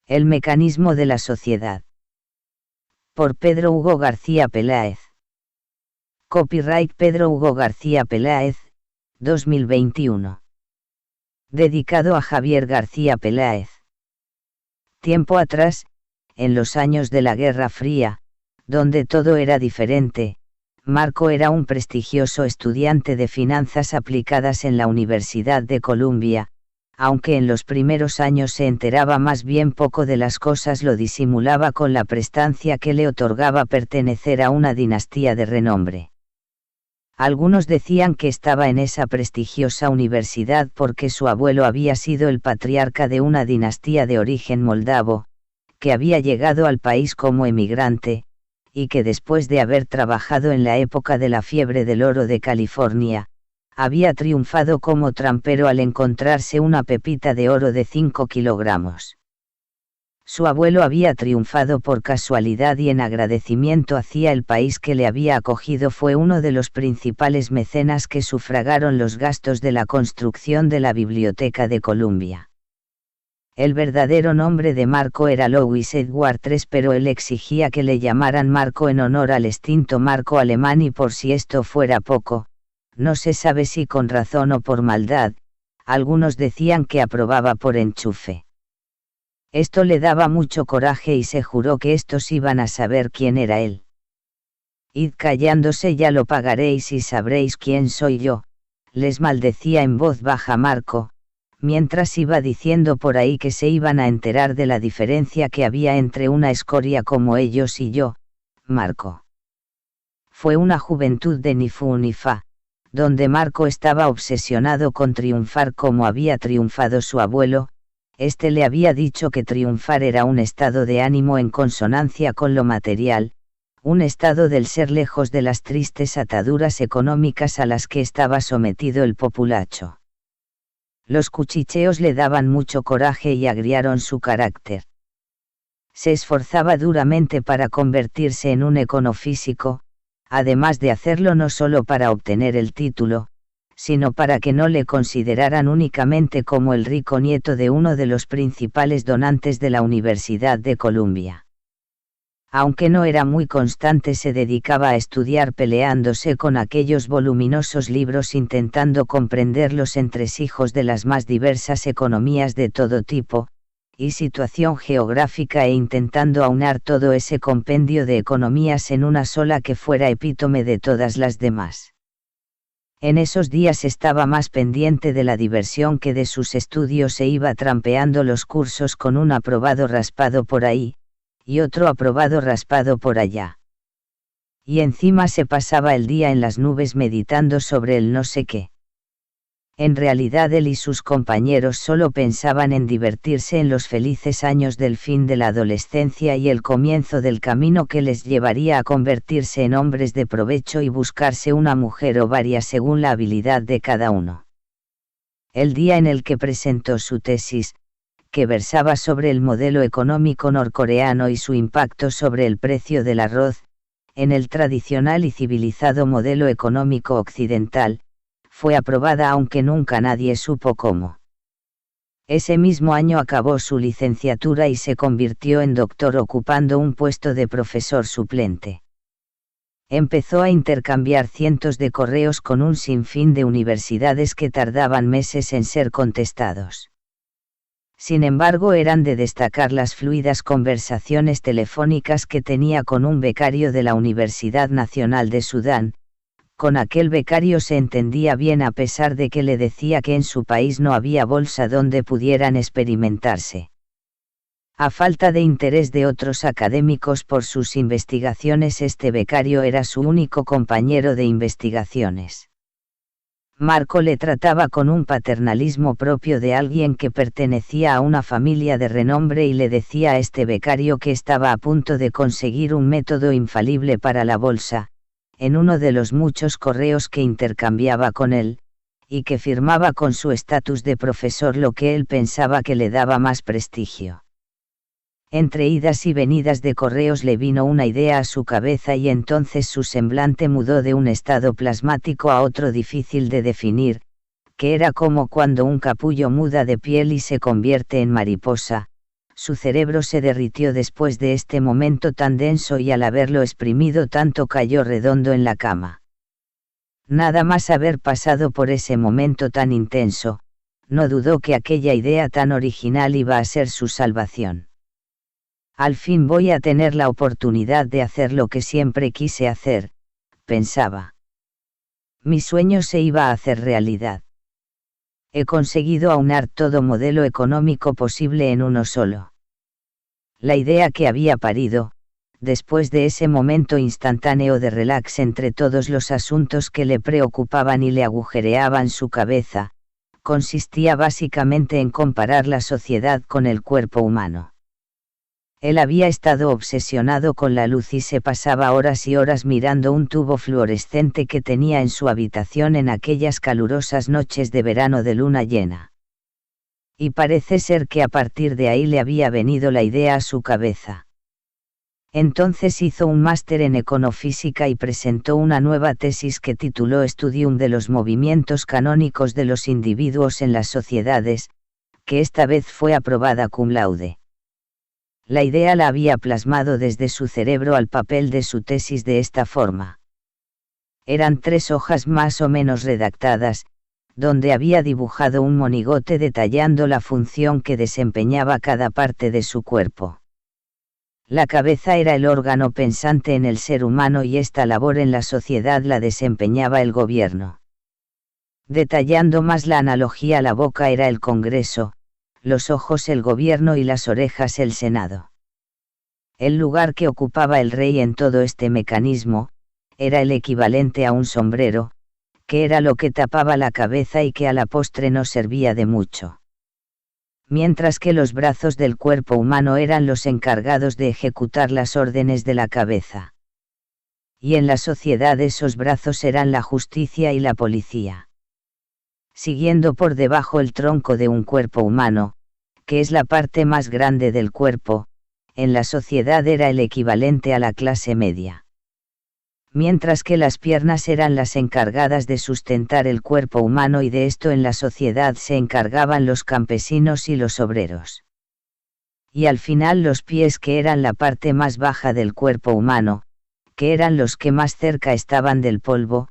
El mecanismo de la sociedad. Por Pedro Hugo García Peláez. Copyright Pedro Hugo García Peláez, 2021. Dedicado a Javier García Peláez. Tiempo atrás, en los años de la Guerra Fría, donde todo era diferente, Marco era un prestigioso estudiante de finanzas aplicadas en la Universidad de Columbia, aunque en los primeros años se enteraba más bien poco de las cosas, lo disimulaba con la prestancia que le otorgaba pertenecer a una dinastía de renombre. Algunos decían que estaba en esa prestigiosa universidad porque su abuelo había sido el patriarca de una dinastía de origen moldavo, que había llegado al país como emigrante, y que después de haber trabajado en la época de la fiebre del oro de California, había triunfado como trampero al encontrarse una pepita de oro de 5 kilogramos. Su abuelo había triunfado por casualidad y en agradecimiento hacia el país que le había acogido fue uno de los principales mecenas que sufragaron los gastos de la construcción de la Biblioteca de Columbia. El verdadero nombre de Marco era Louis Edward III, pero él exigía que le llamaran Marco en honor al extinto Marco alemán, y por si esto fuera poco, no se sabe si con razón o por maldad, algunos decían que aprobaba por enchufe. Esto le daba mucho coraje y se juró que estos iban a saber quién era él. Id callándose, ya lo pagaréis y sabréis quién soy yo, les maldecía en voz baja Marco, mientras iba diciendo por ahí que se iban a enterar de la diferencia que había entre una escoria como ellos y yo, Marco. Fue una juventud de ni fu ni fa, donde Marco estaba obsesionado con triunfar como había triunfado su abuelo. Este le había dicho que triunfar era un estado de ánimo en consonancia con lo material, un estado del ser lejos de las tristes ataduras económicas a las que estaba sometido el populacho. Los cuchicheos le daban mucho coraje y agriaron su carácter. Se esforzaba duramente para convertirse en un econofísico, además de hacerlo no solo para obtener el título, sino para que no le consideraran únicamente como el rico nieto de uno de los principales donantes de la Universidad de Columbia. Aunque no era muy constante, se dedicaba a estudiar peleándose con aquellos voluminosos libros, intentando comprender los entresijos de las más diversas economías de todo tipo y situación geográfica, e intentando aunar todo ese compendio de economías en una sola que fuera epítome de todas las demás. En esos días estaba más pendiente de la diversión que de sus estudios, e iba trampeando los cursos con un aprobado raspado por ahí, y otro aprobado raspado por allá. Y encima se pasaba el día en las nubes meditando sobre el no sé qué. En realidad él y sus compañeros solo pensaban en divertirse en los felices años del fin de la adolescencia y el comienzo del camino que les llevaría a convertirse en hombres de provecho y buscarse una mujer o varias según la habilidad de cada uno. El día en el que presentó su tesis, que versaba sobre el modelo económico norcoreano y su impacto sobre el precio del arroz, en el tradicional y civilizado modelo económico occidental, fue aprobada aunque nunca nadie supo cómo. Ese mismo año acabó su licenciatura y se convirtió en doctor, ocupando un puesto de profesor suplente. Empezó a intercambiar cientos de correos con un sinfín de universidades que tardaban meses en ser contestados. Sin embargo, eran de destacar las fluidas conversaciones telefónicas que tenía con un becario de la Universidad Nacional de Sudán. Con aquel becario se entendía bien, a pesar de que le decía que en su país no había bolsa donde pudieran experimentarse. A falta de interés de otros académicos por sus investigaciones, este becario era su único compañero de investigaciones. Marco le trataba con un paternalismo propio de alguien que pertenecía a una familia de renombre, y le decía a este becario que estaba a punto de conseguir un método infalible para la bolsa, en uno de los muchos correos que intercambiaba con él, y que firmaba con su estatus de profesor, lo que él pensaba que le daba más prestigio. Entre idas y venidas de correos le vino una idea a su cabeza, y entonces su semblante mudó de un estado plasmático a otro difícil de definir, que era como cuando un capullo muda de piel y se convierte en mariposa, su cerebro se derritió después de este momento tan denso y al haberlo exprimido tanto cayó redondo en la cama. Nada más haber pasado por ese momento tan intenso, no dudó que aquella idea tan original iba a ser su salvación. Al fin voy a tener la oportunidad de hacer lo que siempre quise hacer, pensaba. Mi sueño se iba a hacer realidad. He conseguido aunar todo modelo económico posible en uno solo. La idea que había parido, después de ese momento instantáneo de relax entre todos los asuntos que le preocupaban y le agujereaban su cabeza, consistía básicamente en comparar la sociedad con el cuerpo humano. Él había estado obsesionado con la luz y se pasaba horas y horas mirando un tubo fluorescente que tenía en su habitación en aquellas calurosas noches de verano de luna llena. Y parece ser que a partir de ahí le había venido la idea a su cabeza. Entonces hizo un máster en econofísica y presentó una nueva tesis que tituló Studium de los movimientos canónicos de los individuos en las sociedades, que esta vez fue aprobada cum laude. La idea la había plasmado desde su cerebro al papel de su tesis de esta forma. Eran 3 hojas más o menos redactadas, donde había dibujado un monigote detallando la función que desempeñaba cada parte de su cuerpo. La cabeza era el órgano pensante en el ser humano y esta labor en la sociedad la desempeñaba el gobierno. Detallando más la analogía, la boca era el Congreso, los ojos el gobierno y las orejas el Senado. El lugar que ocupaba el rey en todo este mecanismo, era el equivalente a un sombrero, que era lo que tapaba la cabeza y que a la postre no servía de mucho. Mientras que los brazos del cuerpo humano eran los encargados de ejecutar las órdenes de la cabeza. Y en la sociedad esos brazos eran la justicia y la policía. Siguiendo por debajo el tronco de un cuerpo humano, que es la parte más grande del cuerpo, en la sociedad era el equivalente a la clase media. Mientras que las piernas eran las encargadas de sustentar el cuerpo humano y de esto en la sociedad se encargaban los campesinos y los obreros. Y al final los pies, que eran la parte más baja del cuerpo humano, que eran los que más cerca estaban del polvo,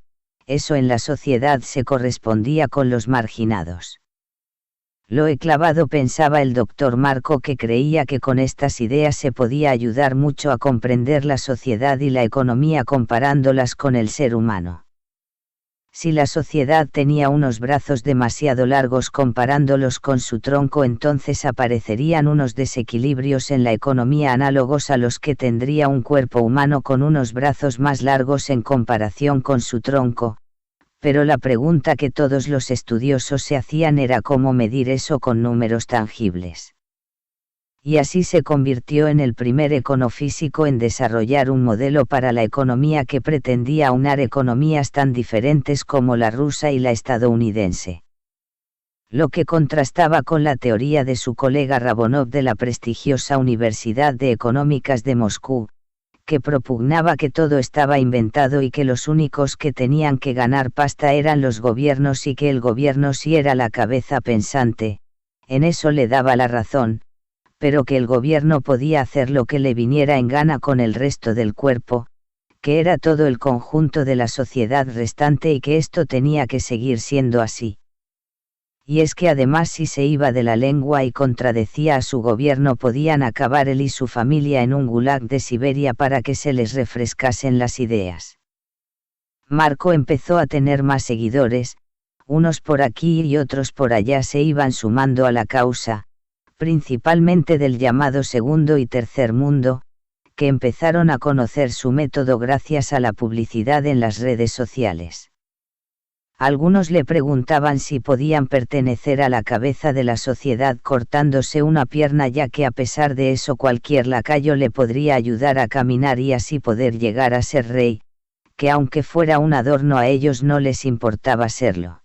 eso en la sociedad se correspondía con los marginados. Lo he clavado, pensaba el doctor Marco, que creía que con estas ideas se podía ayudar mucho a comprender la sociedad y la economía comparándolas con el ser humano. Si la sociedad tenía unos brazos demasiado largos comparándolos con su tronco, entonces aparecerían unos desequilibrios en la economía análogos a los que tendría un cuerpo humano con unos brazos más largos en comparación con su tronco, pero la pregunta que todos los estudiosos se hacían era cómo medir eso con números tangibles. Y así se convirtió en el primer econofísico en desarrollar un modelo para la economía que pretendía aunar economías tan diferentes como la rusa y la estadounidense. Lo que contrastaba con la teoría de su colega Rabonov de la prestigiosa Universidad de Económicas de Moscú, que propugnaba que todo estaba inventado y que los únicos que tenían que ganar pasta eran los gobiernos y que el gobierno sí era la cabeza pensante, en eso le daba la razón, pero que el gobierno podía hacer lo que le viniera en gana con el resto del cuerpo, que era todo el conjunto de la sociedad restante y que esto tenía que seguir siendo así. Y es que además si se iba de la lengua y contradecía a su gobierno podían acabar él y su familia en un gulag de Siberia para que se les refrescasen las ideas. Marco empezó a tener más seguidores, unos por aquí y otros por allá se iban sumando a la causa, principalmente del llamado segundo y tercer mundo, que empezaron a conocer su método gracias a la publicidad en las redes sociales. Algunos le preguntaban si podían pertenecer a la cabeza de la sociedad cortándose una pierna, ya que a pesar de eso cualquier lacayo le podría ayudar a caminar y así poder llegar a ser rey, que aunque fuera un adorno a ellos no les importaba serlo.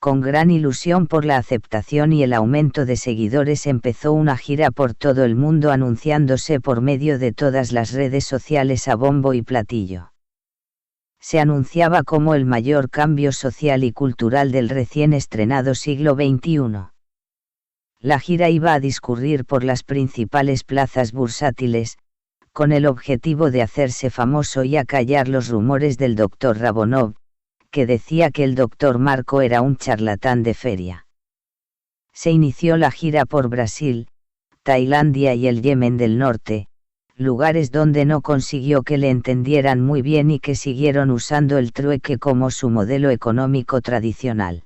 Con gran ilusión por la aceptación y el aumento de seguidores empezó una gira por todo el mundo anunciándose por medio de todas las redes sociales a bombo y platillo. Se anunciaba como el mayor cambio social y cultural del recién estrenado siglo XXI. La gira iba a discurrir por las principales plazas bursátiles, con el objetivo de hacerse famoso y acallar los rumores del Dr. Rabonov, que decía que el Dr. Marco era un charlatán de feria. Se inició la gira por Brasil, Tailandia y el Yemen del Norte, lugares donde no consiguió que le entendieran muy bien y que siguieron usando el trueque como su modelo económico tradicional.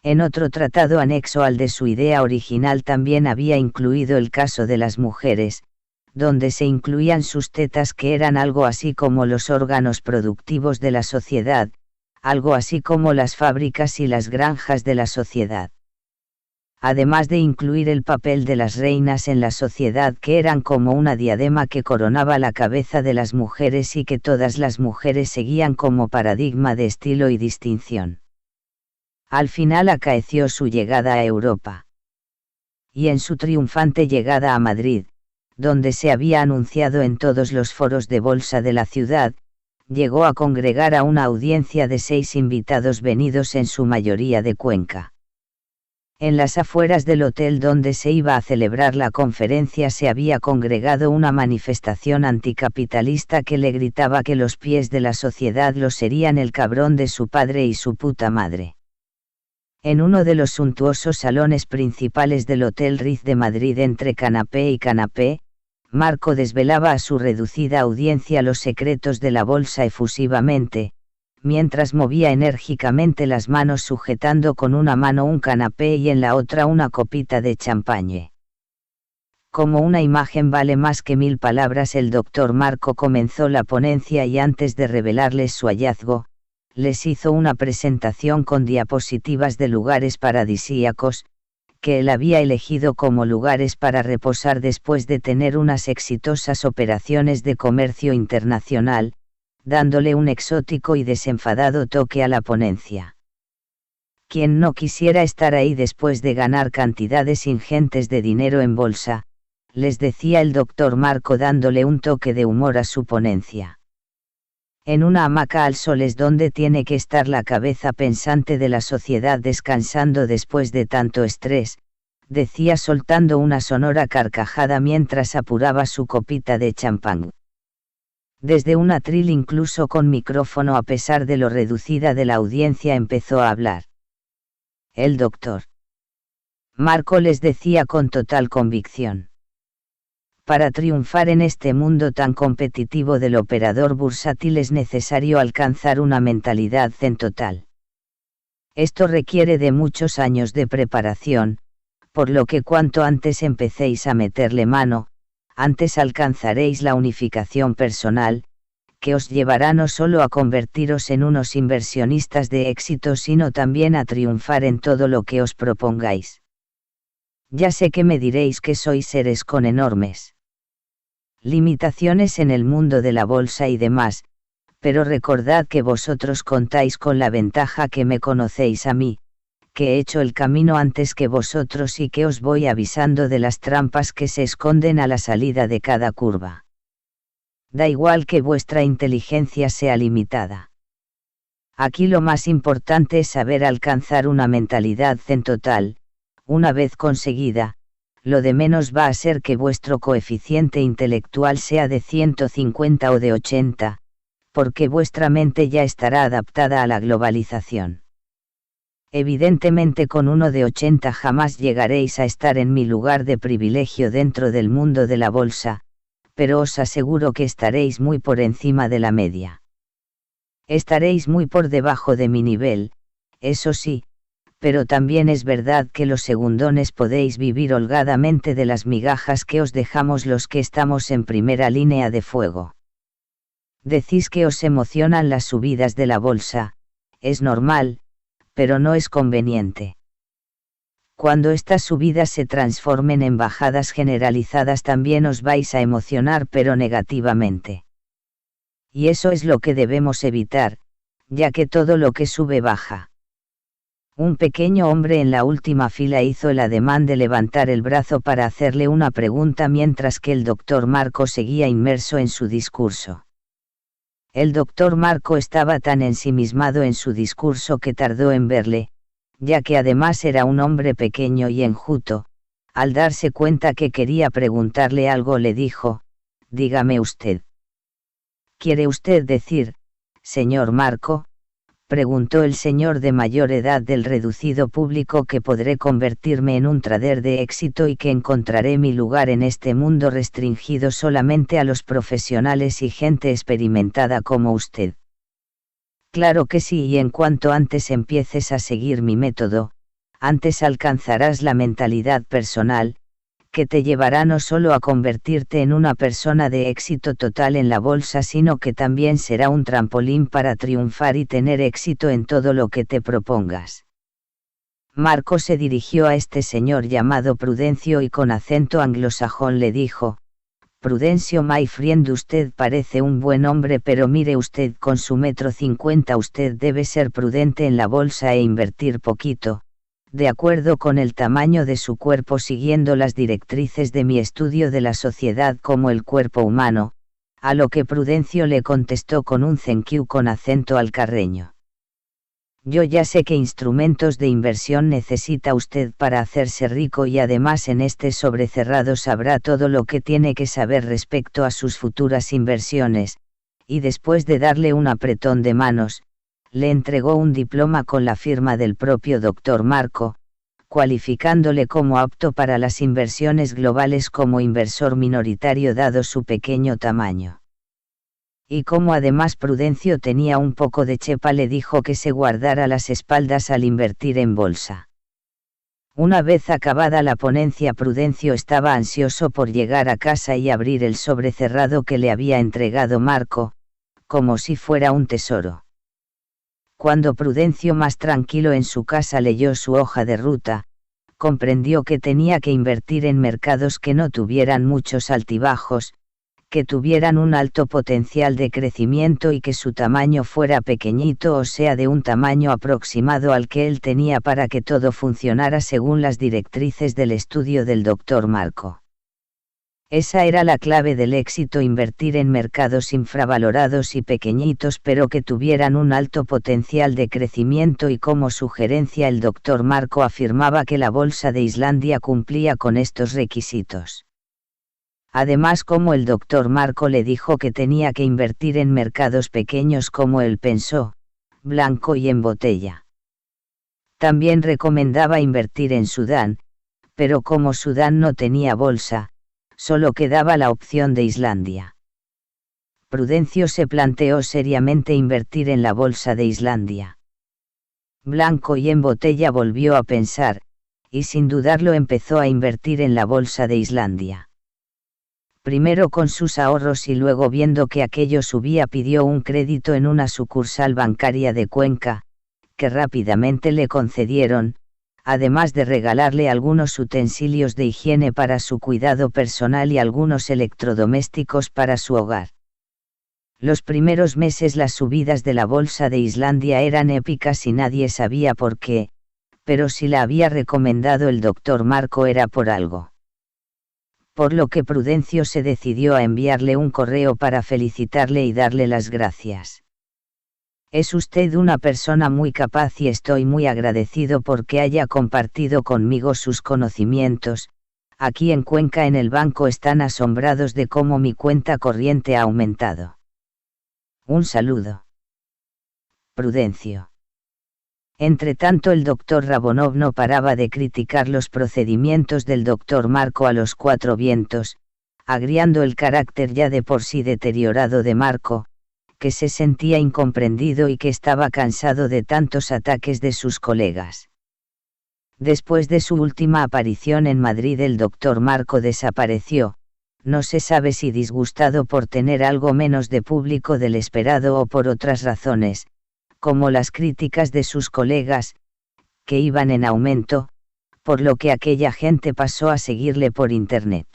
En otro tratado anexo al de su idea original también había incluido el caso de las mujeres, donde se incluían sus tetas, que eran algo así como los órganos productivos de la sociedad, algo así como las fábricas y las granjas de la sociedad. Además de incluir el papel de las reinas en la sociedad, que eran como una diadema que coronaba la cabeza de las mujeres y que todas las mujeres seguían como paradigma de estilo y distinción. Al final acaeció su llegada a Europa. Y en su triunfante llegada a Madrid, donde se había anunciado en todos los foros de bolsa de la ciudad, llegó a congregar a una audiencia de 6 invitados venidos en su mayoría de Cuenca. En las afueras del hotel donde se iba a celebrar la conferencia se había congregado una manifestación anticapitalista que le gritaba que los pies de la sociedad los serían el cabrón de su padre y su puta madre. En uno de los suntuosos salones principales del Hotel Ritz de Madrid, entre canapé y canapé, Marco desvelaba a su reducida audiencia los secretos de la bolsa efusivamente, mientras movía enérgicamente las manos sujetando con una mano un canapé y en la otra una copita de champagne. Como una imagen vale más que 1000 palabras, el doctor Marco comenzó la ponencia y antes de revelarles su hallazgo, les hizo una presentación con diapositivas de lugares paradisíacos, que él había elegido como lugares para reposar después de tener unas exitosas operaciones de comercio internacional, dándole un exótico y desenfadado toque a la ponencia. Quien no quisiera estar ahí después de ganar cantidades ingentes de dinero en bolsa, les decía el doctor Marco dándole un toque de humor a su ponencia. En una hamaca al sol es donde tiene que estar la cabeza pensante de la sociedad descansando después de tanto estrés, decía soltando una sonora carcajada mientras apuraba su copita de champán. Desde un atril, incluso con micrófono a pesar de lo reducida de la audiencia, empezó a hablar. El doctor Marco les decía con total convicción. Para triunfar en este mundo tan competitivo del operador bursátil es necesario alcanzar una mentalidad zen total. Esto requiere de muchos años de preparación, por lo que cuanto antes empecéis a meterle mano, antes alcanzaréis la unificación personal, que os llevará no solo a convertiros en unos inversionistas de éxito, sino también a triunfar en todo lo que os propongáis. Ya sé que me diréis que sois seres con enormes limitaciones en el mundo de la bolsa y demás, pero recordad que vosotros contáis con la ventaja que me conocéis a mí, que he hecho el camino antes que vosotros y que os voy avisando de las trampas que se esconden a la salida de cada curva. Da igual que vuestra inteligencia sea limitada. Aquí lo más importante es saber alcanzar una mentalidad zen total. Una vez conseguida, lo de menos va a ser que vuestro coeficiente intelectual sea de 150 o de 80, porque vuestra mente ya estará adaptada a la globalización. Evidentemente con uno de 80 jamás llegaréis a estar en mi lugar de privilegio dentro del mundo de la bolsa, pero os aseguro que estaréis muy por encima de la media. Estaréis muy por debajo de mi nivel, eso sí, pero también es verdad que los segundones podéis vivir holgadamente de las migajas que os dejamos los que estamos en primera línea de fuego. Decís que os emocionan las subidas de la bolsa, es normal, pero no es conveniente. Cuando estas subidas se transformen en bajadas generalizadas también os vais a emocionar, pero negativamente. Y eso es lo que debemos evitar, ya que todo lo que sube baja. Un pequeño hombre en la última fila hizo el ademán de levantar el brazo para hacerle una pregunta mientras que el doctor Marco seguía inmerso en su discurso. El doctor Marco estaba tan ensimismado en su discurso que tardó en verle, ya que además era un hombre pequeño y enjuto. Al darse cuenta que quería preguntarle algo le dijo: «Dígame usted». «¿Quiere usted decir, señor Marco?», preguntó el señor de mayor edad del reducido público, «que podré convertirme en un trader de éxito y que encontraré mi lugar en este mundo restringido solamente a los profesionales y gente experimentada como usted». «Claro que sí, y en cuanto antes empieces a seguir mi método, antes alcanzarás la mentalidad personal, que te llevará no solo a convertirte en una persona de éxito total en la bolsa, sino que también será un trampolín para triunfar y tener éxito en todo lo que te propongas». Marco se dirigió a este señor llamado Prudencio y con acento anglosajón le dijo: «Prudencio, my friend, usted parece un buen hombre, pero mire usted, con su 1,50 m usted debe ser prudente en la bolsa e invertir poquito, de acuerdo con el tamaño de su cuerpo, siguiendo las directrices de mi estudio de la sociedad como el cuerpo humano», a lo que Prudencio le contestó con un thank you con acento alcarreño: «Yo ya sé qué instrumentos de inversión necesita usted para hacerse rico, y además en este sobrecerrado sabrá todo lo que tiene que saber respecto a sus futuras inversiones», y después de darle un apretón de manos, le entregó un diploma con la firma del propio Dr. Marco, cualificándole como apto para las inversiones globales como inversor minoritario dado su pequeño tamaño. Y como además Prudencio tenía un poco de chepa, le dijo que se guardara las espaldas al invertir en bolsa. Una vez acabada la ponencia, Prudencio estaba ansioso por llegar a casa y abrir el sobre cerrado que le había entregado Marco, como si fuera un tesoro. Cuando Prudencio, más tranquilo en su casa, leyó su hoja de ruta, comprendió que tenía que invertir en mercados que no tuvieran muchos altibajos, que tuvieran un alto potencial de crecimiento y que su tamaño fuera pequeñito, o sea, de un tamaño aproximado al que él tenía para que todo funcionara según las directrices del estudio del Dr. Marco. Esa era la clave del éxito: invertir en mercados infravalorados y pequeñitos, pero que tuvieran un alto potencial de crecimiento, y como sugerencia el Dr. Marco afirmaba que la bolsa de Islandia cumplía con estos requisitos. Además, como el Dr. Marco le dijo que tenía que invertir en mercados pequeños, como él pensó, blanco y en botella. También recomendaba invertir en Sudán, pero como Sudán no tenía bolsa, solo quedaba la opción de Islandia. Prudencio se planteó seriamente invertir en la bolsa de Islandia. Blanco y en botella volvió a pensar, y sin dudarlo empezó a invertir en la bolsa de Islandia. Primero con sus ahorros y luego, viendo que aquello subía, pidió un crédito en una sucursal bancaria de Cuenca, que rápidamente le concedieron, además de regalarle algunos utensilios de higiene para su cuidado personal y algunos electrodomésticos para su hogar. Los primeros meses las subidas de la bolsa de Islandia eran épicas y nadie sabía por qué, pero si la había recomendado el Dr. Marco era por algo. Por lo que Prudencio se decidió a enviarle un correo para felicitarle y darle las gracias. «Es usted una persona muy capaz y estoy muy agradecido porque haya compartido conmigo sus conocimientos. Aquí en Cuenca, en el banco, están asombrados de cómo mi cuenta corriente ha aumentado. Un saludo. Prudencio». Entretanto, el Dr. Rabonov no paraba de criticar los procedimientos del Dr. Marco a los cuatro vientos, agriando el carácter ya de por sí deteriorado de Marco, que se sentía incomprendido y que estaba cansado de tantos ataques de sus colegas. Después de su última aparición en Madrid, el Dr. Marco desapareció, no se sabe si disgustado por tener algo menos de público del esperado o por otras razones, como las críticas de sus colegas, que iban en aumento, por lo que aquella gente pasó a seguirle por Internet.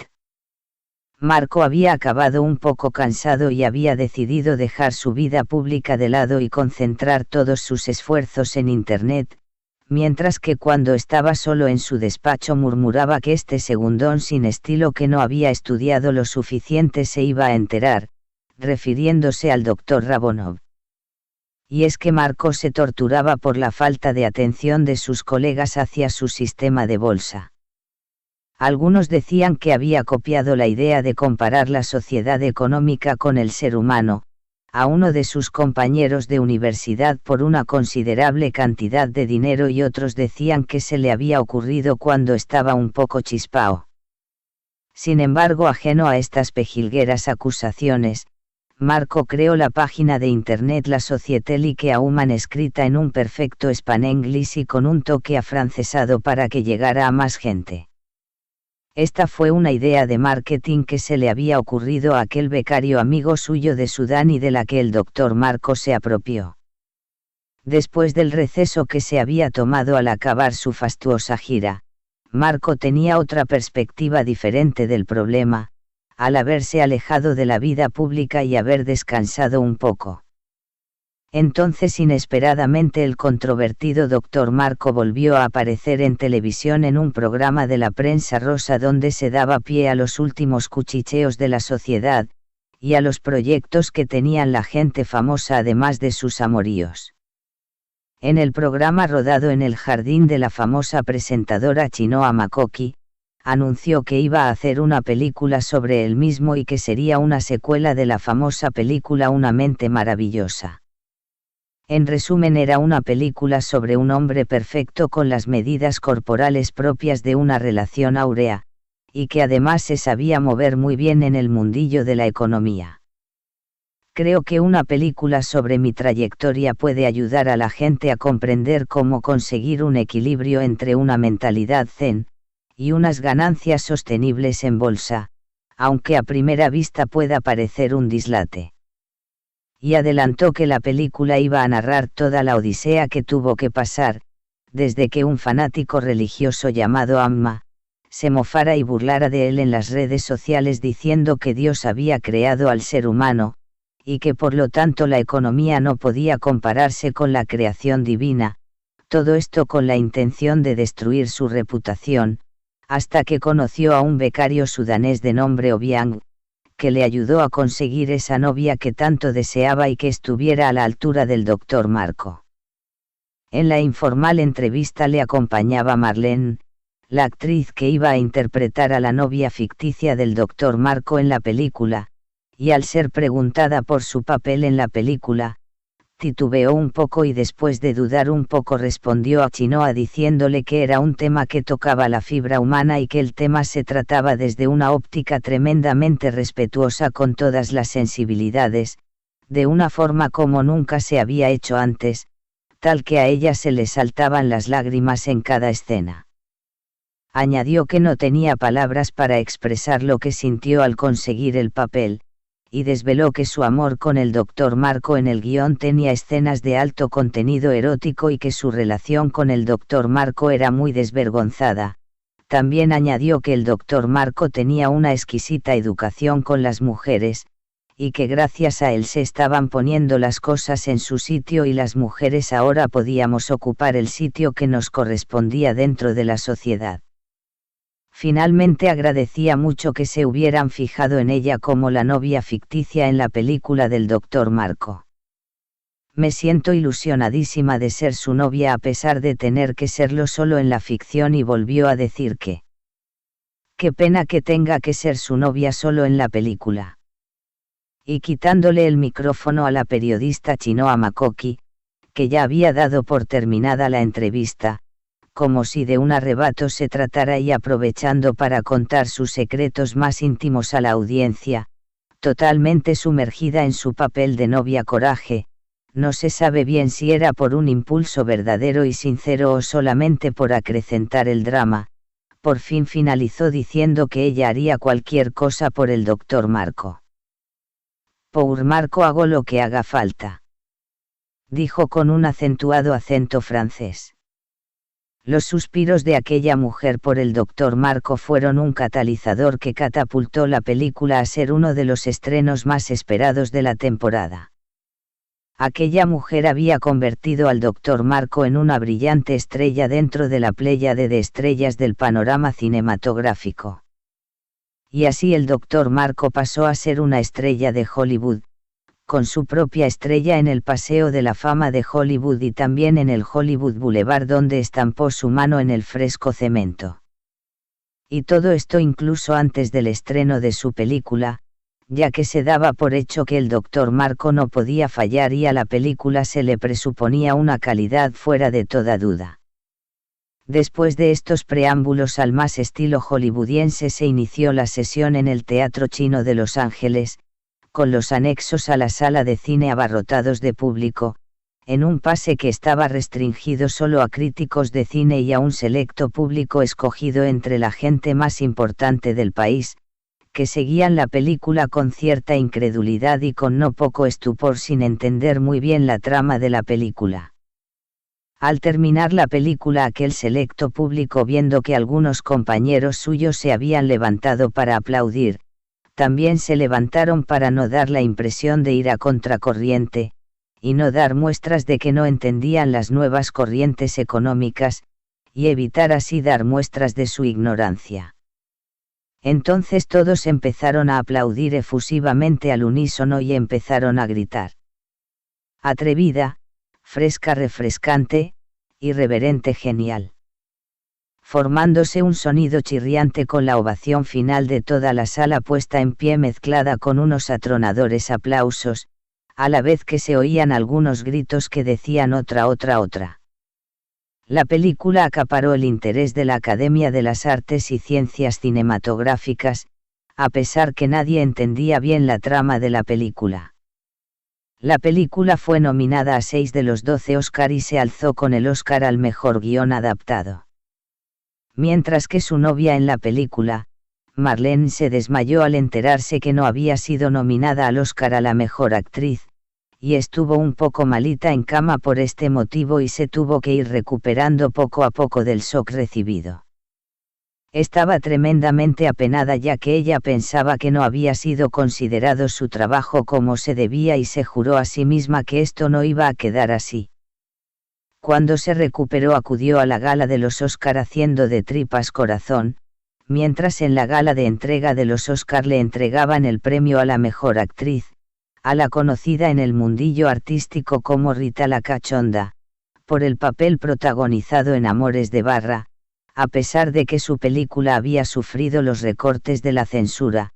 Marco había acabado un poco cansado y había decidido dejar su vida pública de lado y concentrar todos sus esfuerzos en Internet, mientras que cuando estaba solo en su despacho murmuraba que este segundón sin estilo que no había estudiado lo suficiente se iba a enterar, refiriéndose al Dr. Rabonov. y es que Marco se torturaba por la falta de atención de sus colegas hacia su sistema de bolsa. Algunos decían que había copiado la idea de comparar la sociedad económica con el ser humano, a uno de sus compañeros de universidad por una considerable cantidad de dinero, y otros decían que se le había ocurrido cuando estaba un poco chispao. Sin embargo, ajeno a estas pejilgueras acusaciones, Marco creó la página de internet La Société Like a Human, escrita en un perfecto spanglish y con un toque afrancesado para que llegara a más gente. Esta fue una idea de marketing que se le había ocurrido a aquel becario amigo suyo de Sudán y de la que el doctor Marco se apropió. Después del receso que se había tomado al acabar su fastuosa gira, Marco tenía otra perspectiva diferente del problema, al haberse alejado de la vida pública y haber descansado un poco. Entonces, inesperadamente, el controvertido doctor Marco volvió a aparecer en televisión en un programa de la prensa rosa donde se daba pie a los últimos cuchicheos de la sociedad, y a los proyectos que tenían la gente famosa además de sus amoríos. En el programa, rodado en el jardín de la famosa presentadora Chinoa Makoki, anunció que iba a hacer una película sobre él mismo y que sería una secuela de la famosa película Una mente maravillosa. En resumen, era una película sobre un hombre perfecto con las medidas corporales propias de una relación áurea, y que además se sabía mover muy bien en el mundillo de la economía. Creo que una película sobre mi trayectoria puede ayudar a la gente a comprender cómo conseguir un equilibrio entre una mentalidad zen y unas ganancias sostenibles en bolsa, aunque a primera vista pueda parecer un dislate. Y adelantó que la película iba a narrar toda la odisea que tuvo que pasar, desde que un fanático religioso llamado Amma se mofara y burlara de él en las redes sociales diciendo que Dios había creado al ser humano, y que por lo tanto la economía no podía compararse con la creación divina, todo esto con la intención de destruir su reputación, hasta que conoció a un becario sudanés de nombre Obiang, que le ayudó a conseguir esa novia que tanto deseaba y que estuviera a la altura del doctor Marco. En la informal entrevista le acompañaba Marlene, la actriz que iba a interpretar a la novia ficticia del doctor Marco en la película, y al ser preguntada por su papel en la película, titubeó un poco y después de dudar un poco respondió a Chinoa diciéndole que era un tema que tocaba la fibra humana y que el tema se trataba desde una óptica tremendamente respetuosa con todas las sensibilidades, de una forma como nunca se había hecho antes, tal que a ella se le saltaban las lágrimas en cada escena. Añadió que no tenía palabras para expresar lo que sintió al conseguir el papel, y desveló que su amor con el doctor Marco en el guión tenía escenas de alto contenido erótico y que su relación con el doctor Marco era muy desvergonzada. También añadió que el doctor Marco tenía una exquisita educación con las mujeres, y que gracias a él se estaban poniendo las cosas en su sitio y las mujeres ahora podíamos ocupar el sitio que nos correspondía dentro de la sociedad. Finalmente agradecía mucho que se hubieran fijado en ella como la novia ficticia en la película del doctor Marco. Me siento ilusionadísima de ser su novia a pesar de tener que serlo solo en la ficción, y volvió a decir que qué pena que tenga que ser su novia solo en la película. Y quitándole el micrófono a la periodista Chinoa Makoki, que ya había dado por terminada la entrevista, como si de un arrebato se tratara, y aprovechando para contar sus secretos más íntimos a la audiencia, totalmente sumergida en su papel de novia coraje, no se sabe bien si era por un impulso verdadero y sincero o solamente por acrecentar el drama, por fin finalizó diciendo que ella haría cualquier cosa por el doctor Marco. Pour Marco hago lo que haga falta, dijo con un acentuado acento francés. Los suspiros de aquella mujer por el doctor Marco fueron un catalizador que catapultó la película a ser uno de los estrenos más esperados de la temporada. Aquella mujer había convertido al doctor Marco en una brillante estrella dentro de la pléyade de estrellas del panorama cinematográfico. Y así el doctor Marco pasó a ser una estrella de Hollywood, con su propia estrella en el Paseo de la Fama de Hollywood y también en el Hollywood Boulevard donde estampó su mano en el fresco cemento. Y todo esto incluso antes del estreno de su película, ya que se daba por hecho que el Dr. Marco no podía fallar y a la película se le presuponía una calidad fuera de toda duda. Después de estos preámbulos al más estilo hollywoodiense se inició la sesión en el Teatro Chino de Los Ángeles, con los anexos a la sala de cine abarrotados de público, en un pase que estaba restringido solo a críticos de cine y a un selecto público escogido entre la gente más importante del país, que seguían la película con cierta incredulidad y con no poco estupor sin entender muy bien la trama de la película. Al terminar la película aquel selecto público, viendo que algunos compañeros suyos se habían levantado para aplaudir, también se levantaron para no dar la impresión de ir a contracorriente, y no dar muestras de que no entendían las nuevas corrientes económicas, y evitar así dar muestras de su ignorancia. Entonces todos empezaron a aplaudir efusivamente al unísono y empezaron a gritar: atrevida, fresca, refrescante, irreverente, genial. Formándose un sonido chirriante con la ovación final de toda la sala puesta en pie mezclada con unos atronadores aplausos, a la vez que se oían algunos gritos que decían otra. La película acaparó el interés de la Academia de las Artes y Ciencias Cinematográficas, a pesar que nadie entendía bien la trama de la película. La película fue nominada a 6 de los 12 Oscar y se alzó con el Oscar al mejor guión adaptado. Mientras que su novia en la película, Marlene, se desmayó al enterarse que no había sido nominada al Oscar a la mejor actriz, y estuvo un poco malita en cama por este motivo y se tuvo que ir recuperando poco a poco del shock recibido. Estaba tremendamente apenada ya que ella pensaba que no había sido considerado su trabajo como se debía y se juró a sí misma que esto no iba a quedar así. Cuando se recuperó acudió a la gala de los Oscar haciendo de tripas corazón, mientras en la gala de entrega de los Oscar le entregaban el premio a la mejor actriz, a la conocida en el mundillo artístico como Rita la Cachonda, por el papel protagonizado en Amores de Barra, a pesar de que su película había sufrido los recortes de la censura,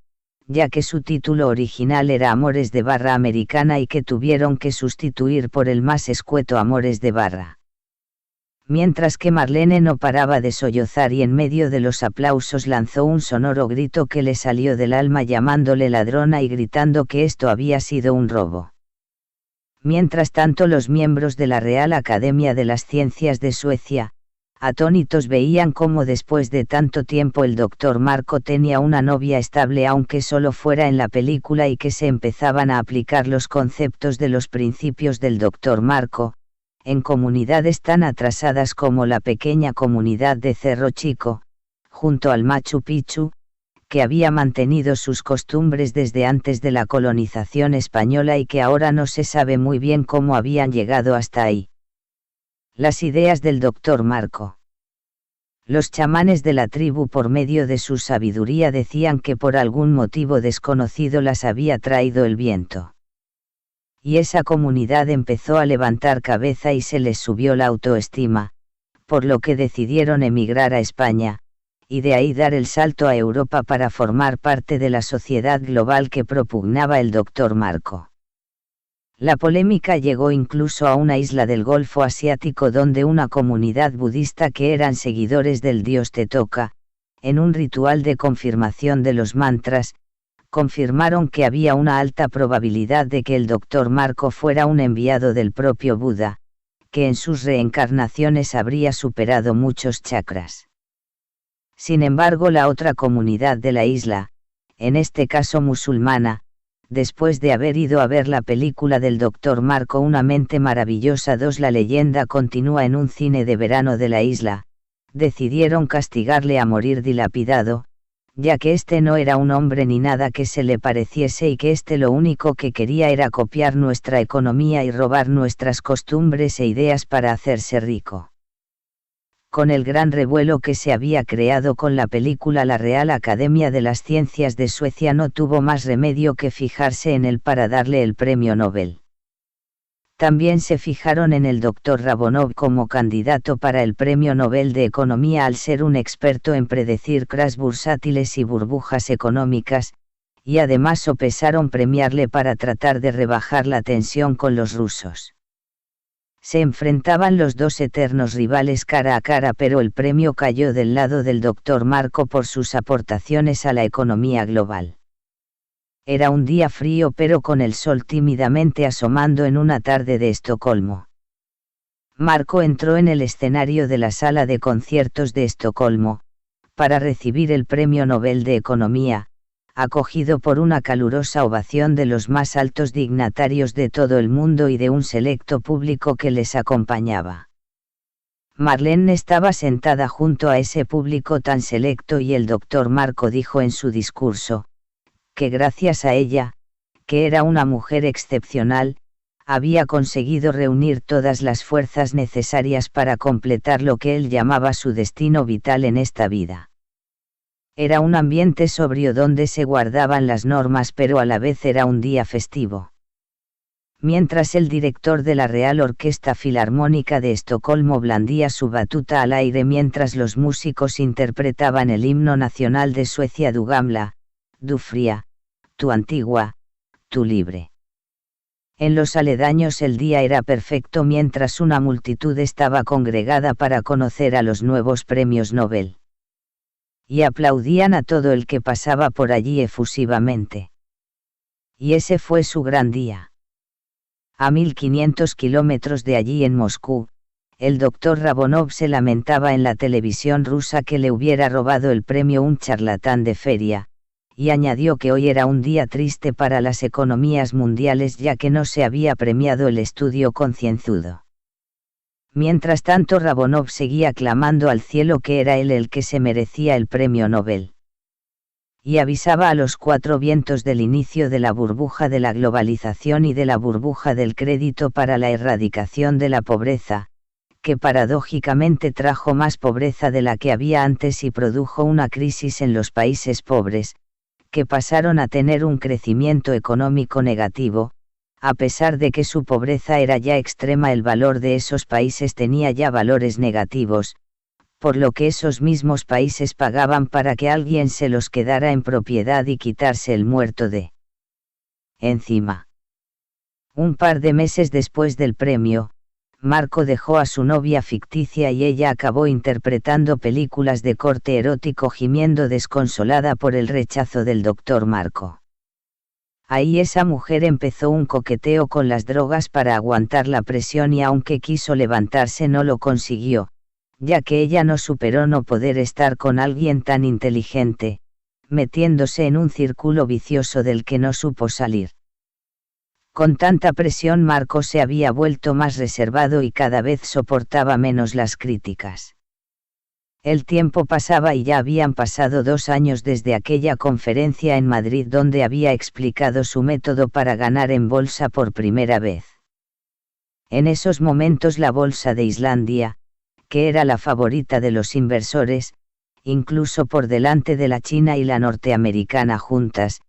ya que su título original era Amores de Barra Americana y que tuvieron que sustituir por el más escueto Amores de Barra. Mientras que Marlene no paraba de sollozar y en medio de los aplausos lanzó un sonoro grito que le salió del alma llamándole ladrona y gritando que esto había sido un robo. Mientras tanto los miembros de la Real Academia de las Ciencias de Suecia, atónitos, veían cómo después de tanto tiempo el Dr. Marco tenía una novia estable aunque solo fuera en la película y que se empezaban a aplicar los conceptos de los principios del Dr. Marco, en comunidades tan atrasadas como la pequeña comunidad de Cerro Chico, junto al Machu Picchu, que había mantenido sus costumbres desde antes de la colonización española y que ahora no se sabe muy bien cómo habían llegado hasta ahí. Las ideas del Dr. Marco. Los chamanes de la tribu, por medio de su sabiduría, decían que por algún motivo desconocido las había traído el viento. Y esa comunidad empezó a levantar cabeza y se les subió la autoestima, por lo que decidieron emigrar a España, y de ahí dar el salto a Europa para formar parte de la sociedad global que propugnaba el Dr. Marco. La polémica llegó incluso a una isla del Golfo Asiático donde una comunidad budista que eran seguidores del dios Tetoca, en un ritual de confirmación de los mantras, confirmaron que había una alta probabilidad de que el Dr. Marco fuera un enviado del propio Buda, que en sus reencarnaciones habría superado muchos chakras. Sin embargo, la otra comunidad de la isla, en este caso musulmana, después de haber ido a ver la película del Dr. Marco Una mente maravillosa 2, la leyenda continúa en un cine de verano de la isla, decidieron castigarle a morir dilapidado, ya que este no era un hombre ni nada que se le pareciese y que este lo único que quería era copiar nuestra economía y robar nuestras costumbres e ideas para hacerse rico. Con el gran revuelo que se había creado con la película, la Real Academia de las Ciencias de Suecia no tuvo más remedio que fijarse en él para darle el premio Nobel. También se fijaron en el Dr. Rabonov como candidato para el Premio Nobel de Economía al ser un experto en predecir crash bursátiles y burbujas económicas, y además sopesaron premiarle para tratar de rebajar la tensión con los rusos. Se enfrentaban los dos eternos rivales cara a cara, pero el premio cayó del lado del Dr. Marco por sus aportaciones a la economía global. Era un día frío pero con el sol tímidamente asomando en una tarde de Estocolmo. Marco entró en el escenario de la sala de conciertos de Estocolmo, para recibir el Premio Nobel de Economía, acogido por una calurosa ovación de los más altos dignatarios de todo el mundo y de un selecto público que les acompañaba. Marlene estaba sentada junto a ese público tan selecto y el Dr. Marco dijo en su discurso, que gracias a ella, que era una mujer excepcional, había conseguido reunir todas las fuerzas necesarias para completar lo que él llamaba su destino vital en esta vida. Era un ambiente sobrio donde se guardaban las normas, pero a la vez era un día festivo. Mientras el director de la Real Orquesta Filarmónica de Estocolmo blandía su batuta al aire mientras los músicos interpretaban el himno nacional de Suecia, Du gamla, du fria, tu antigua, tu libre. En los aledaños el día era perfecto mientras una multitud estaba congregada para conocer a los nuevos premios Nobel. Y aplaudían a todo el que pasaba por allí efusivamente. Y ese fue su gran día. A 1500 kilómetros de allí en Moscú, el Dr. Rabonov se lamentaba en la televisión rusa que le hubiera robado el premio un charlatán de feria, y añadió que hoy era un día triste para las economías mundiales ya que no se había premiado el estudio concienzudo. Mientras tanto Rabonov seguía clamando al cielo que era él el que se merecía el premio Nobel. Y avisaba a los cuatro vientos del inicio de la burbuja de la globalización y de la burbuja del crédito para la erradicación de la pobreza, que paradójicamente trajo más pobreza de la que había antes y produjo una crisis en los países pobres, que pasaron a tener un crecimiento económico negativo. A pesar de que su pobreza era ya extrema, el valor de esos países tenía ya valores negativos, por lo que esos mismos países pagaban para que alguien se los quedara en propiedad y quitarse el muerto de encima. Un par de meses después del premio, Marco dejó a su novia ficticia y ella acabó interpretando películas de corte erótico gimiendo desconsolada por el rechazo del Dr. Marco. Ahí esa mujer empezó un coqueteo con las drogas para aguantar la presión y aunque quiso levantarse no lo consiguió, ya que ella no superó no poder estar con alguien tan inteligente, metiéndose en un círculo vicioso del que no supo salir. Con tanta presión Marco se había vuelto más reservado y cada vez soportaba menos las críticas. El tiempo pasaba y ya habían pasado 2 años desde aquella conferencia en Madrid donde había explicado su método para ganar en bolsa por primera vez. En esos momentos la bolsa de Islandia, que era la favorita de los inversores, incluso por delante de la china y la norteamericana juntas,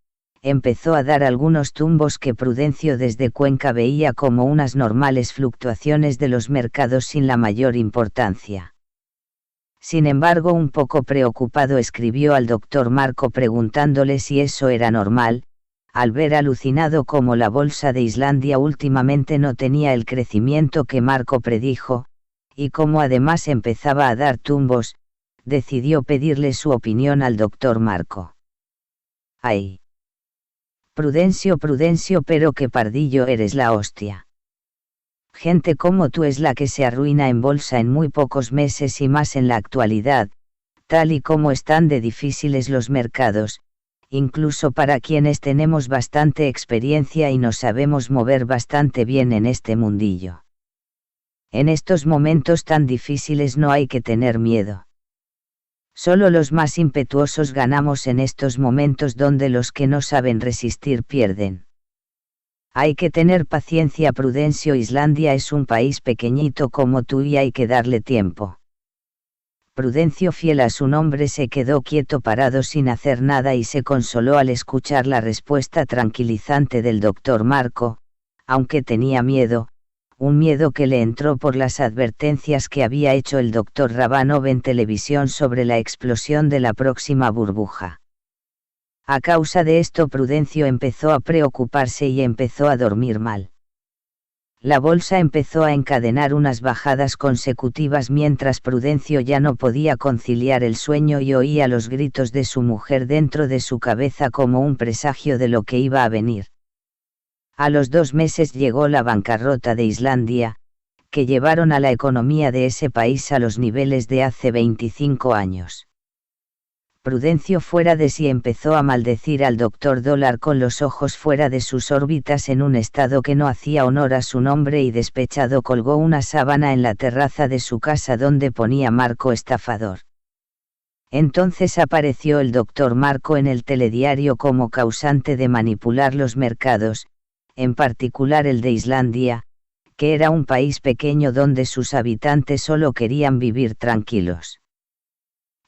empezó a dar algunos tumbos que Prudencio desde Cuenca veía como unas normales fluctuaciones de los mercados sin la mayor importancia. Sin embargo, un poco preocupado escribió al Dr. Marco preguntándole si eso era normal, al ver alucinado cómo la bolsa de Islandia últimamente no tenía el crecimiento que Marco predijo, y cómo además empezaba a dar tumbos, decidió pedirle su opinión al Dr. Marco. ¡Ay! Prudencio, pero qué pardillo eres la hostia. Gente como tú es la que se arruina en bolsa en muy pocos meses y más en la actualidad, tal y como están de difíciles los mercados, incluso para quienes tenemos bastante experiencia y nos sabemos mover bastante bien en este mundillo. En estos momentos tan difíciles no hay que tener miedo. Solo los más impetuosos ganamos en estos momentos donde los que no saben resistir pierden. Hay que tener paciencia, Prudencio. Islandia es un país pequeñito como tú y hay que darle tiempo. Prudencio, fiel a su nombre, se quedó quieto parado sin hacer nada y se consoló al escuchar la respuesta tranquilizante del doctor Marco, aunque tenía miedo, un miedo que le entró por las advertencias que había hecho el doctor Rabanov en televisión sobre la explosión de la próxima burbuja. A causa de esto, Prudencio empezó a preocuparse y empezó a dormir mal. La bolsa empezó a encadenar unas bajadas consecutivas mientras Prudencio ya no podía conciliar el sueño y oía los gritos de su mujer dentro de su cabeza como un presagio de lo que iba a venir. A los 2 meses llegó la bancarrota de Islandia, que llevaron a la economía de ese país a los niveles de hace 25 años. Prudencio, fuera de sí, empezó a maldecir al doctor Dólar con los ojos fuera de sus órbitas en un estado que no hacía honor a su nombre, y despechado colgó una sábana en la terraza de su casa donde ponía Marco estafador. Entonces apareció el doctor Marco en el telediario como causante de manipular los mercados, en particular el de Islandia, que era un país pequeño donde sus habitantes solo querían vivir tranquilos.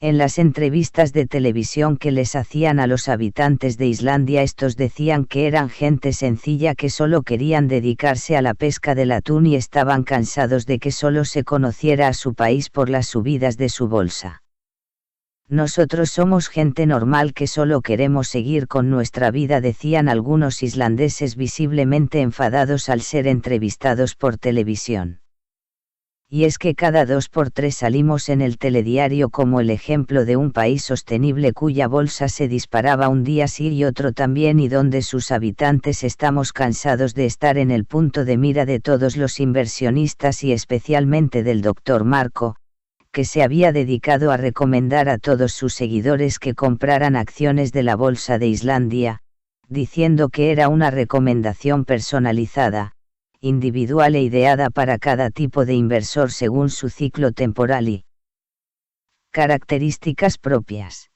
En las entrevistas de televisión que les hacían a los habitantes de Islandia, estos decían que eran gente sencilla que solo querían dedicarse a la pesca del atún y estaban cansados de que solo se conociera a su país por las subidas de su bolsa. Nosotros somos gente normal que solo queremos seguir con nuestra vida, decían algunos islandeses visiblemente enfadados al ser entrevistados por televisión. Y es que cada 2 por 3 salimos en el telediario como el ejemplo de un país sostenible cuya bolsa se disparaba un día sí y otro también, y donde sus habitantes estamos cansados de estar en el punto de mira de todos los inversionistas y especialmente del doctor Marco, que se había dedicado a recomendar a todos sus seguidores que compraran acciones de la bolsa de Islandia, diciendo que era una recomendación personalizada, individual e ideada para cada tipo de inversor según su ciclo temporal y características propias.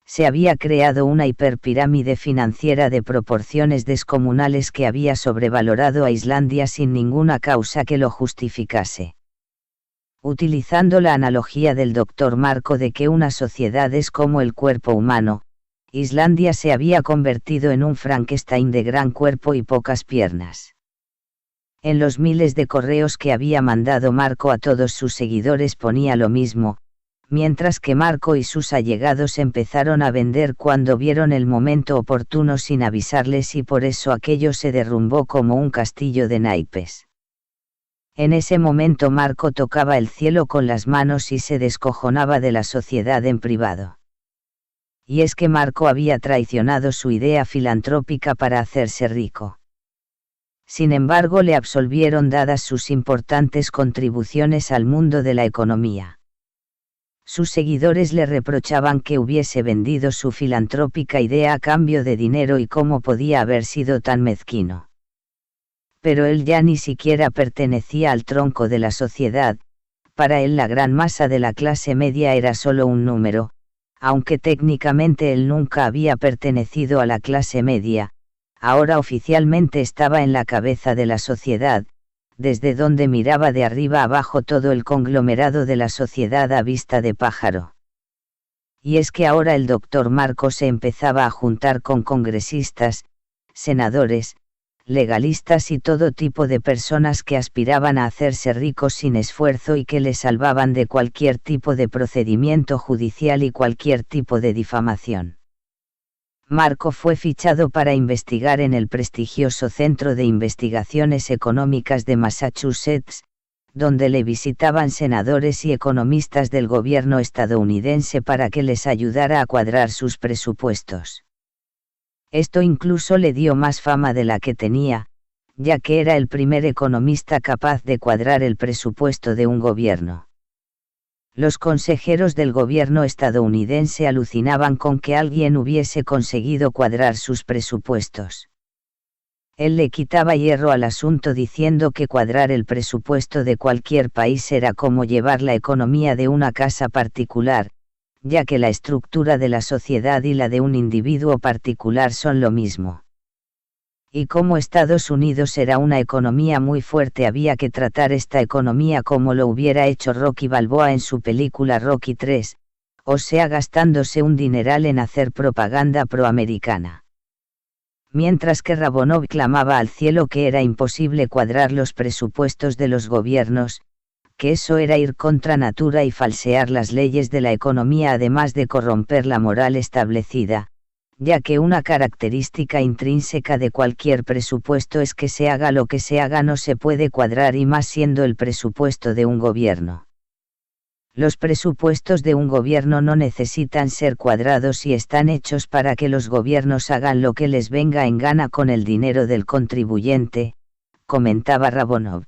Se había creado una hiperpirámide financiera de proporciones descomunales que había sobrevalorado a Islandia sin ninguna causa que lo justificase. Utilizando la analogía del doctor Marco de que una sociedad es como el cuerpo humano, Islandia se había convertido en un Frankenstein de gran cuerpo y pocas piernas. En los miles de correos que había mandado Marco a todos sus seguidores ponía lo mismo, mientras que Marco y sus allegados empezaron a vender cuando vieron el momento oportuno sin avisarles, y por eso aquello se derrumbó como un castillo de naipes. En ese momento Marco tocaba el cielo con las manos y se descojonaba de la sociedad en privado. Y es que Marco había traicionado su idea filantrópica para hacerse rico. Sin embargo, le absolvieron dadas sus importantes contribuciones al mundo de la economía. Sus seguidores le reprochaban que hubiese vendido su filantrópica idea a cambio de dinero y cómo podía haber sido tan mezquino. Pero él ya ni siquiera pertenecía al tronco de la sociedad, para él la gran masa de la clase media era solo un número, aunque técnicamente él nunca había pertenecido a la clase media. Ahora oficialmente estaba en la cabeza de la sociedad, desde donde miraba de arriba abajo todo el conglomerado de la sociedad a vista de pájaro. Y es que ahora el doctor Marco se empezaba a juntar con congresistas, senadores, legalistas y todo tipo de personas que aspiraban a hacerse ricos sin esfuerzo y que le salvaban de cualquier tipo de procedimiento judicial y cualquier tipo de difamación. Marco fue fichado para investigar en el prestigioso Centro de Investigaciones Económicas de Massachusetts, donde le visitaban senadores y economistas del gobierno estadounidense para que les ayudara a cuadrar sus presupuestos. Esto incluso le dio más fama de la que tenía, ya que era el primer economista capaz de cuadrar el presupuesto de un gobierno. Los consejeros del gobierno estadounidense alucinaban con que alguien hubiese conseguido cuadrar sus presupuestos. Él le quitaba hierro al asunto diciendo que cuadrar el presupuesto de cualquier país era como llevar la economía de una casa particular, ya que la estructura de la sociedad y la de un individuo particular son lo mismo. Y como Estados Unidos era una economía muy fuerte, había que tratar esta economía como lo hubiera hecho Rocky Balboa en su película Rocky III, o sea, gastándose un dineral en hacer propaganda proamericana. Mientras que Rabonov clamaba al cielo que era imposible cuadrar los presupuestos de los gobiernos, que eso era ir contra natura y falsear las leyes de la economía, además de corromper la moral establecida, ya que una característica intrínseca de cualquier presupuesto es que se haga lo que se haga no se puede cuadrar, y más siendo el presupuesto de un gobierno. Los presupuestos de un gobierno no necesitan ser cuadrados y están hechos para que los gobiernos hagan lo que les venga en gana con el dinero del contribuyente, comentaba Rabonov.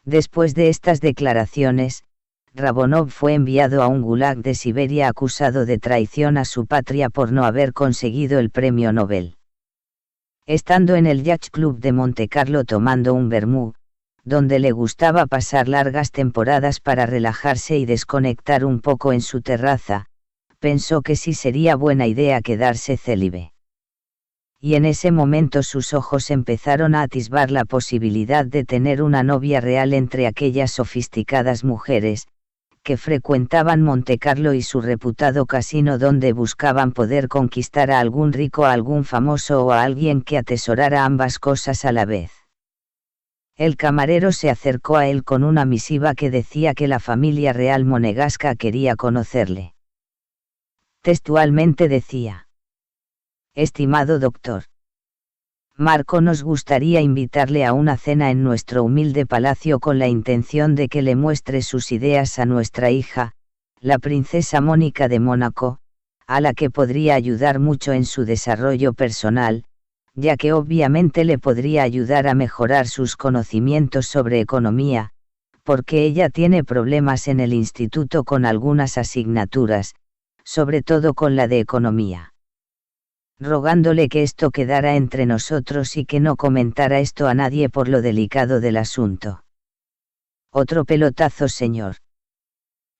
Después de estas declaraciones, Rabonov fue enviado a un gulag de Siberia acusado de traición a su patria por no haber conseguido el premio Nobel. Estando en el Yacht Club de Montecarlo tomando un vermú, donde le gustaba pasar largas temporadas para relajarse y desconectar un poco en su terraza, pensó que sí sería buena idea quedarse célibe. Y en ese momento sus ojos empezaron a atisbar la posibilidad de tener una novia real entre aquellas sofisticadas mujeres, que frecuentaban Montecarlo y su reputado casino, donde buscaban poder conquistar a algún rico, a algún famoso o a alguien que atesorara ambas cosas a la vez. El camarero se acercó a él con una misiva que decía que la familia real monegasca quería conocerle. Textualmente decía: Estimado doctor Marco, nos gustaría invitarle a una cena en nuestro humilde palacio con la intención de que le muestre sus ideas a nuestra hija, la princesa Mónica de Mónaco, a la que podría ayudar mucho en su desarrollo personal, ya que obviamente le podría ayudar a mejorar sus conocimientos sobre economía, porque ella tiene problemas en el instituto con algunas asignaturas, sobre todo con la de economía. Rogándole que esto quedara entre nosotros y que no comentara esto a nadie por lo delicado del asunto. Otro pelotazo, señor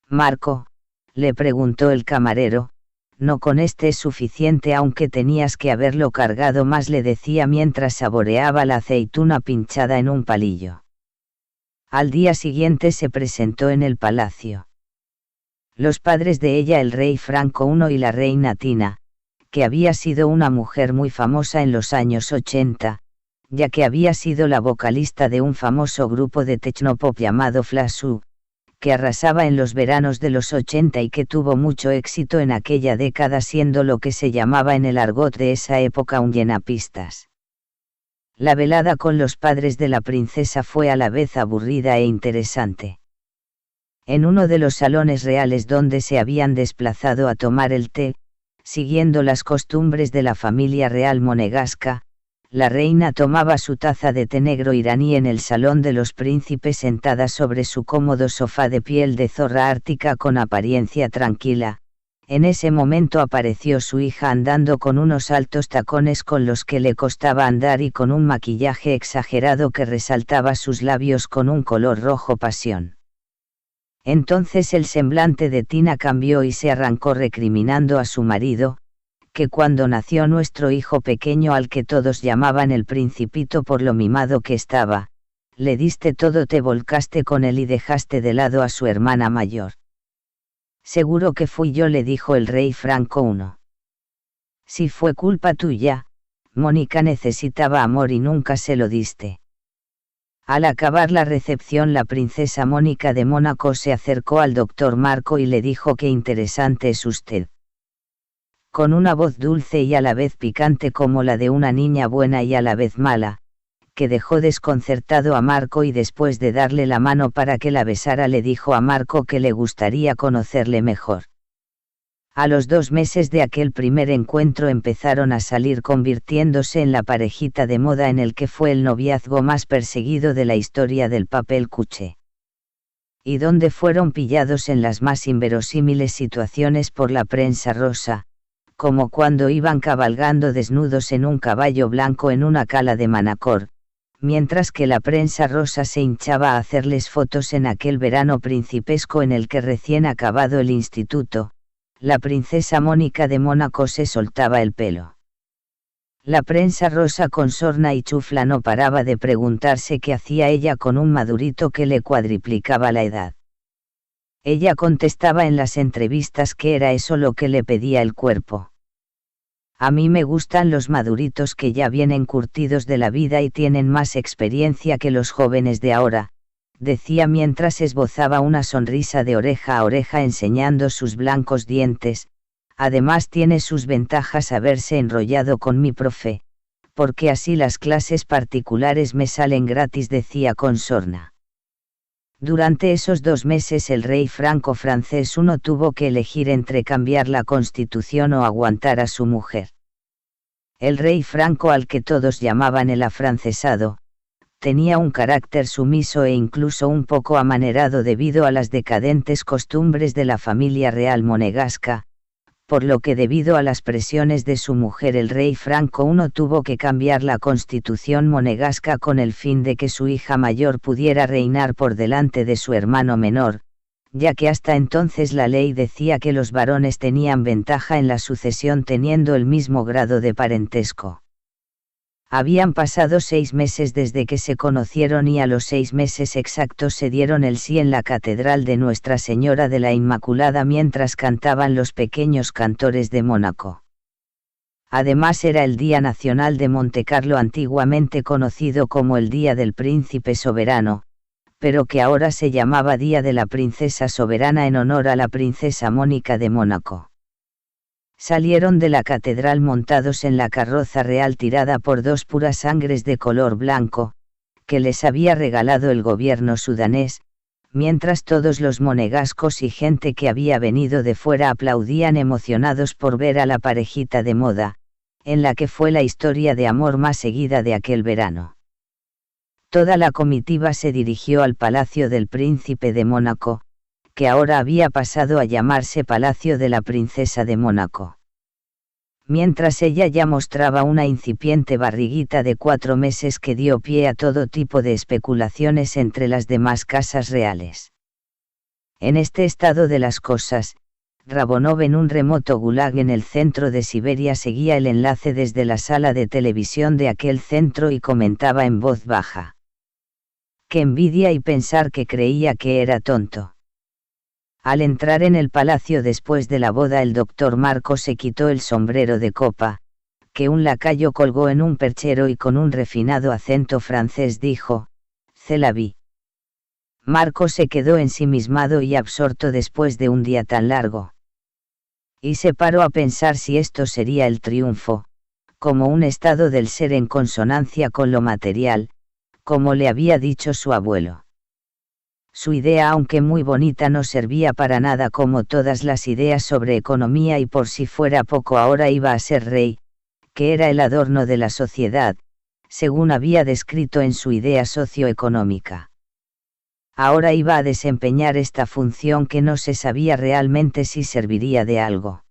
Marco, le preguntó el camarero. No, con este es suficiente, aunque tenías que haberlo cargado más, le decía mientras saboreaba la aceituna pinchada en un palillo. Al día siguiente se presentó en el palacio. Los padres de ella, el rey Franco I y la reina Tina, que había sido una mujer muy famosa en los años 80, ya que había sido la vocalista de un famoso grupo de technopop llamado Flashu, que arrasaba en los veranos de los 80 y que tuvo mucho éxito en aquella década, siendo lo que se llamaba en el argot de esa época un llenapistas. La velada con los padres de la princesa fue a la vez aburrida e interesante. En uno de los salones reales donde se habían desplazado a tomar el té, siguiendo las costumbres de la familia real monegasca, la reina tomaba su taza de té negro iraní en el salón de los príncipes, sentada sobre su cómodo sofá de piel de zorra ártica con apariencia tranquila. En ese momento apareció su hija andando con unos altos tacones con los que le costaba andar y con un maquillaje exagerado que resaltaba sus labios con un color rojo pasión. Entonces el semblante de Tina cambió y se arrancó recriminando a su marido, que cuando nació nuestro hijo pequeño, al que todos llamaban el Principito por lo mimado que estaba, le diste todo, te volcaste con él y dejaste de lado a su hermana mayor. Seguro que fui yo, le dijo el rey Franco I. Si fue culpa tuya, Mónica necesitaba amor y nunca se lo diste. Al acabar la recepción, la princesa Mónica de Mónaco se acercó al doctor Marco y le dijo: qué interesante es usted. Con una voz dulce y a la vez picante como la de una niña buena y a la vez mala, que dejó desconcertado a Marco, y después de darle la mano para que la besara le dijo a Marco que le gustaría conocerle mejor. A los 2 meses de aquel primer encuentro empezaron a salir, convirtiéndose en la parejita de moda en el que fue el noviazgo más perseguido de la historia del papel cuché. Y donde fueron pillados en las más inverosímiles situaciones por la prensa rosa, como cuando iban cabalgando desnudos en un caballo blanco en una cala de Manacor, mientras que la prensa rosa se hinchaba a hacerles fotos en aquel verano principesco en el que, recién acabado el instituto, la princesa Mónica de Mónaco se soltaba el pelo. La prensa rosa con sorna y chufla no paraba de preguntarse qué hacía ella con un madurito que le cuadriplicaba la edad. Ella contestaba en las entrevistas que era eso lo que le pedía el cuerpo. A mí me gustan los maduritos que ya vienen curtidos de la vida y tienen más experiencia que los jóvenes de ahora, decía mientras esbozaba una sonrisa de oreja a oreja enseñando sus blancos dientes. Además tiene sus ventajas haberse enrollado con mi profe, porque así las clases particulares me salen gratis, decía con sorna. Durante esos 2 meses el rey franco francés I tuvo que elegir entre cambiar la constitución o aguantar a su mujer. El rey franco, al que todos llamaban el afrancesado, tenía un carácter sumiso e incluso un poco amanerado debido a las decadentes costumbres de la familia real monegasca, por lo que debido a las presiones de su mujer el rey Franco I tuvo que cambiar la constitución monegasca con el fin de que su hija mayor pudiera reinar por delante de su hermano menor, ya que hasta entonces la ley decía que los varones tenían ventaja en la sucesión teniendo el mismo grado de parentesco. Habían pasado 6 meses desde que se conocieron y a los 6 meses exactos se dieron el sí en la Catedral de Nuestra Señora de la Inmaculada mientras cantaban los pequeños cantores de Mónaco. Además era el Día Nacional de Montecarlo, antiguamente conocido como el Día del Príncipe Soberano, pero que ahora se llamaba Día de la Princesa Soberana en honor a la princesa Mónica de Mónaco. Salieron de la catedral montados en la carroza real tirada por 2 puras sangres de color blanco, que les había regalado el gobierno sudanés, mientras todos los monegascos y gente que había venido de fuera aplaudían emocionados por ver a la parejita de moda, en la que fue la historia de amor más seguida de aquel verano. Toda la comitiva se dirigió al Palacio del Príncipe de Mónaco, que ahora había pasado a llamarse Palacio de la Princesa de Mónaco. Mientras ella ya mostraba una incipiente barriguita de 4 meses que dio pie a todo tipo de especulaciones entre las demás casas reales. En este estado de las cosas, Rabonov, en un remoto gulag en el centro de Siberia, seguía el enlace desde la sala de televisión de aquel centro y comentaba en voz baja: «Qué envidia y pensar que creía que era tonto». Al entrar en el palacio después de la boda, el doctor Marco se quitó el sombrero de copa, que un lacayo colgó en un perchero, y con un refinado acento francés dijo: «C'est la vie». Marco se quedó ensimismado y absorto después de un día tan largo. Y se paró a pensar si esto sería el triunfo, como un estado del ser en consonancia con lo material, como le había dicho su abuelo. Su idea, aunque muy bonita, no servía para nada como todas las ideas sobre economía, y por si fuera poco ahora iba a ser rey, que era el adorno de la sociedad, según había descrito en su idea socioeconómica. Ahora iba a desempeñar esta función que no se sabía realmente si serviría de algo.